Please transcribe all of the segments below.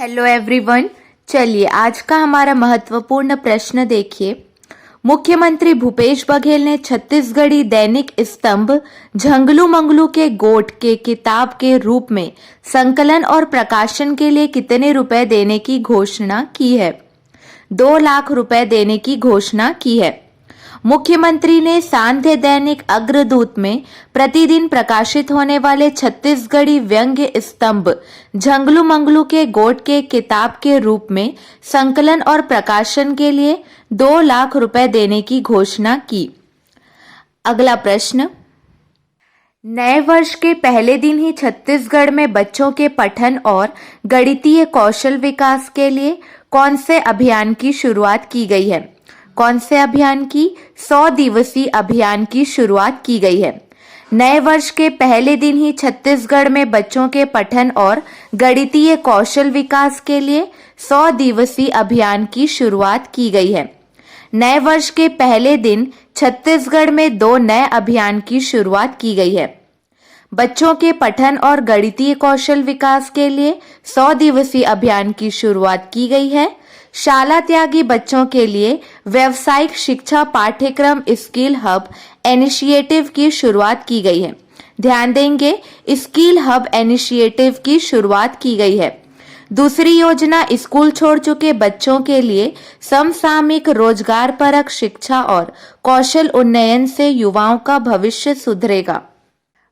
Hello everyone. चलिए आज का हमारा महत्वपूर्ण प्रश्न देखिए। मुख्यमंत्री भूपेश बघेल ने छत्तीसगढ़ी दैनिक स्तंभ झंगलू मंगलू के गोठ के किताब के रूप में संकलन और प्रकाशन के लिए कितने रुपए देने की घोषणा की है? 2 लाख रुपए देने की घोषणा की है। मुख्यमंत्री ने सांध्य दैनिक अग्रदूत में प्रतिदिन प्रकाशित होने वाले छत्तीसगढ़ी व्यंग्य स्तंभ झंगलू मंगलू के गोठ के किताब के रूप में संकलन और प्रकाशन के लिए 2 लाख रुपए देने की घोषणा की। अगला प्रश्न, नए वर्ष के पहले दिन ही छत्तीसगढ़ में बच्चों के पठन और गणितीय कौशल विकास के लिए कौन से अभियान की शुरुआत की गई है? कौन से अभियान की? 100 दिवसीय अभियान की शुरुआत की गई है। नए वर्ष के पहले दिन ही छत्तीसगढ़ में बच्चों के पठन और गणितीय कौशल विकास के लिए 100 दिवसीय अभियान की शुरुआत की गई है। नए वर्ष के पहले दिन छत्तीसगढ़ में 2 नए अभियान की शुरुआत की गई है। बच्चों के पठन और गणितीय कौशल विकास के लिए 100 दिवसीय अभियान की शुरुआत की गई है। शाला त्यागी बच्चों के लिए व्यावसायिक शिक्षा पाठ्यक्रम स्किल हब इनिशिएटिव की शुरुआत की गई है। ध्यान देंगे, स्किल हब इनिशिएटिव की शुरुआत की गई है। दूसरी योजना स्कूल छोड़ चुके बच्चों के लिए समसामयिक रोजगार परक शिक्षा और कौशल उन्नयन से युवाओं का भविष्य सुधरेगा।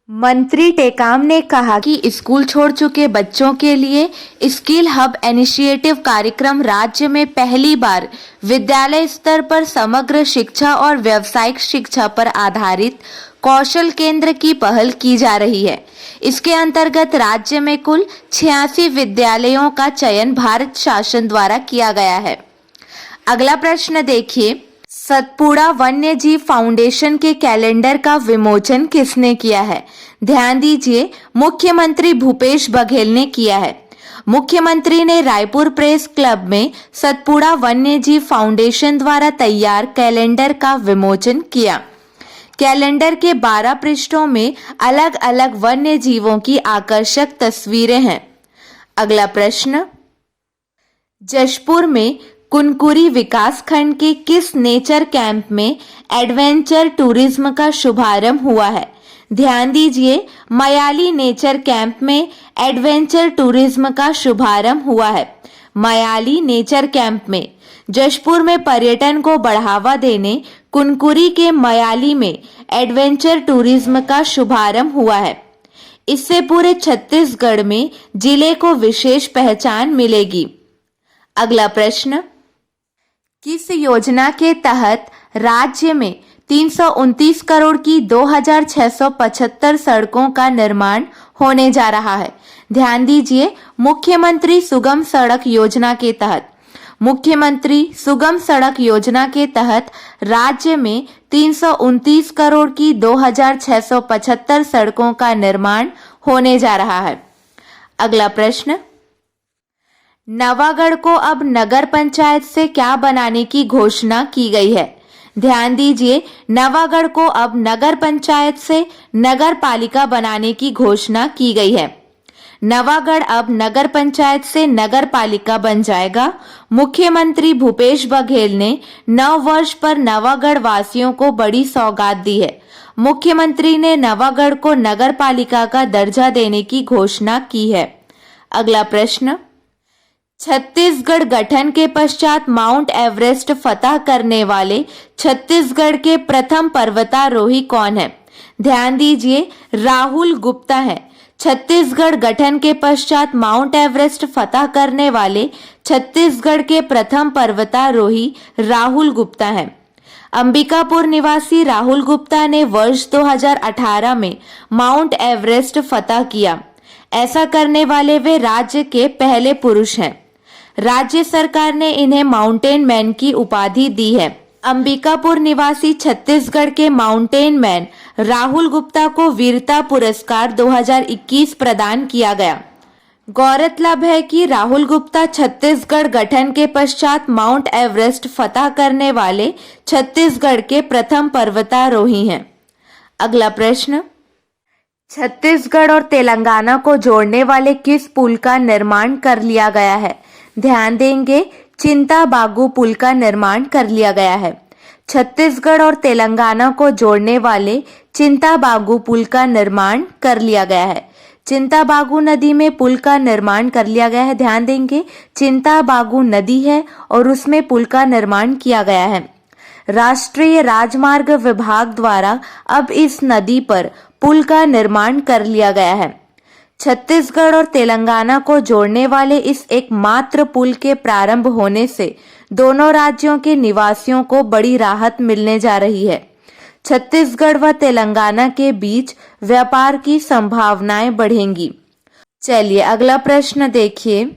मंत्री टेकाम ने कहा कि स्कूल छोड़ चुके बच्चों के लिए स्किल हब इनिशिएटिव कार्यक्रम राज्य में पहली बार विद्यालय स्तर पर समग्र शिक्षा और व्यावसायिक शिक्षा पर आधारित कौशल केंद्र की पहल की जा रही है। इसके अंतर्गत राज्य में कुल 86 विद्यालयों का चयन भारत शासन द्वारा किया गया है। अगला प्रश्न देखिए, सतपुड़ा वन्य जीव फाउंडेशन के कैलेंडर का विमोचन किसने किया है? ध्यान दीजिए, मुख्यमंत्री भूपेश बघेल ने किया है। मुख्यमंत्री ने रायपुर प्रेस क्लब में सतपुड़ा वन्य जीव फाउंडेशन द्वारा तैयार कैलेंडर का विमोचन किया। कैलेंडर के 12 पृष्ठों में अलग अलग वन्य जीवों की आकर्षक तस्वीरें हैं। अगला प्रश्न, जशपुर में कुनकुरी विकास खंड के किस नेचर कैंप में एडवेंचर टूरिज्म का शुभारंभ हुआ है? ध्यान दीजिए, मयाली नेचर कैंप में एडवेंचर टूरिज्म का शुभारंभ हुआ है। मयाली नेचर कैंप में जशपुर में पर्यटन को बढ़ावा देने कुनकुरी के मयाली में एडवेंचर टूरिज्म का शुभारंभ हुआ है। इससे पूरे छत्तीसगढ़ में जिले को विशेष पहचान मिलेगी। अगला प्रश्न, किस योजना के तहत राज्य में 329 करोड़ की 2675 सड़कों का निर्माण होने जा रहा है? ध्यान दीजिए, मुख्यमंत्री सुगम सड़क योजना के तहत मुख्यमंत्री सुगम सड़क योजना के तहत राज्य में 329 करोड़ की 2675 सड़कों का निर्माण होने जा रहा है। अगला प्रश्न, नवागढ़ को अब नगर पंचायत से क्या बनाने की घोषणा की गई है? ध्यान दीजिए, नवागढ़ को अब नगर पंचायत से नगर पालिका बनाने की घोषणा की गई है। नवागढ़ अब नगर पंचायत से नगर पालिका बन जाएगा। मुख्यमंत्री भूपेश बघेल ने नव वर्ष पर नवागढ़ वासियों को बड़ी सौगात दी है। मुख्यमंत्री ने नवागढ़ को नगर पालिका का दर्जा देने की घोषणा की है। अगला प्रश्न, छत्तीसगढ़ गठन के पश्चात माउंट एवरेस्ट फतह करने वाले छत्तीसगढ़ के प्रथम पर्वतारोही कौन है? ध्यान दीजिए, राहुल गुप्ता है। छत्तीसगढ़ गठन के पश्चात माउंट एवरेस्ट फतह करने वाले छत्तीसगढ़ के प्रथम पर्वतारोही राहुल गुप्ता है। अंबिकापुर निवासी राहुल गुप्ता ने वर्ष 2018 में माउंट एवरेस्ट फतह किया। ऐसा करने वाले वे राज्य के पहले पुरुष हैं। राज्य सरकार ने इन्हें माउंटेन मैन की उपाधि दी है। अंबिकापुर निवासी छत्तीसगढ़ के माउंटेन मैन राहुल गुप्ता को वीरता पुरस्कार 2021 प्रदान किया गया। गौरतलब है कि राहुल गुप्ता छत्तीसगढ़ गठन के पश्चात माउंट एवरेस्ट फतह करने वाले छत्तीसगढ़ के प्रथम पर्वतारोही हैं। अगला प्रश्न, छत्तीसगढ़ और तेलंगाना को जोड़ने वाले किस पुल का निर्माण कर लिया गया है? ध्यान देंगे, चिंताबागु पुल का निर्माण कर लिया गया है। छत्तीसगढ़ और तेलंगाना को जोड़ने वाले चिंताबागु पुल का निर्माण कर लिया गया है। चिंताबागु नदी में पुल का निर्माण कर लिया गया है। ध्यान देंगे, चिंताबागु नदी है और उसमें पुल का निर्माण किया गया है। राष्ट्रीय राजमार्ग विभाग द्वारा अब इस नदी पर पुल का निर्माण कर लिया गया है। छत्तीसगढ़ और तेलंगाना को जोड़ने वाले इस एकमात्र पुल के प्रारंभ होने से दोनों राज्यों के निवासियों को बड़ी राहत मिलने जा रही है। छत्तीसगढ़ व तेलंगाना के बीच व्यापार की संभावनाएं बढ़ेंगी। चलिए अगला प्रश्न देखिए।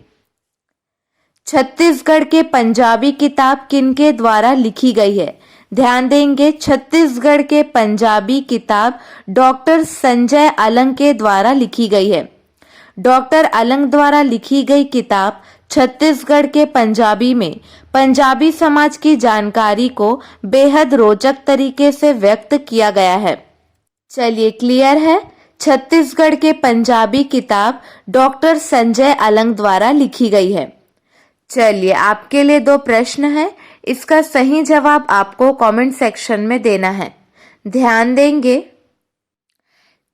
छत्तीसगढ़ के पंजाबी किताब किनके द्वारा लिखी गई है? ध्यान देंगे, छत्तीसगढ़ के पंजाबी किताब डॉक्टर संजय अलंग के द्वारा लिखी गई है। डॉक्टर अलंग द्वारा लिखी गई किताब छत्तीसगढ़ के पंजाबी में पंजाबी समाज की जानकारी को बेहद रोचक तरीके से व्यक्त किया गया है। चलिए क्लियर है, छत्तीसगढ़ के पंजाबी किताब डॉक्टर संजय अलंग द्वारा लिखी गई है। चलिए आपके लिए 2 प्रश्न है, इसका सही जवाब आपको कमेंट सेक्शन में देना है। ध्यान देंगे,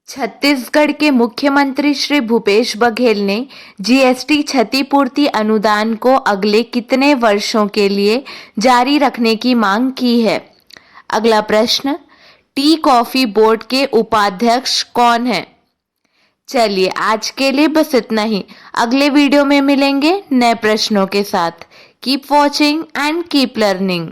छत्तीसगढ़ के मुख्यमंत्री श्री भूपेश बघेल ने जीएसटी क्षतिपूर्ति अनुदान को अगले कितने वर्षों के लिए जारी रखने की मांग की है? अगला प्रश्न, टी कॉफी बोर्ड के उपाध्यक्ष कौन है? चलिए आज के लिए बस इतना ही। अगले वीडियो में मिलेंगे नए प्रश्नों के साथ। Keep watching and keep learning.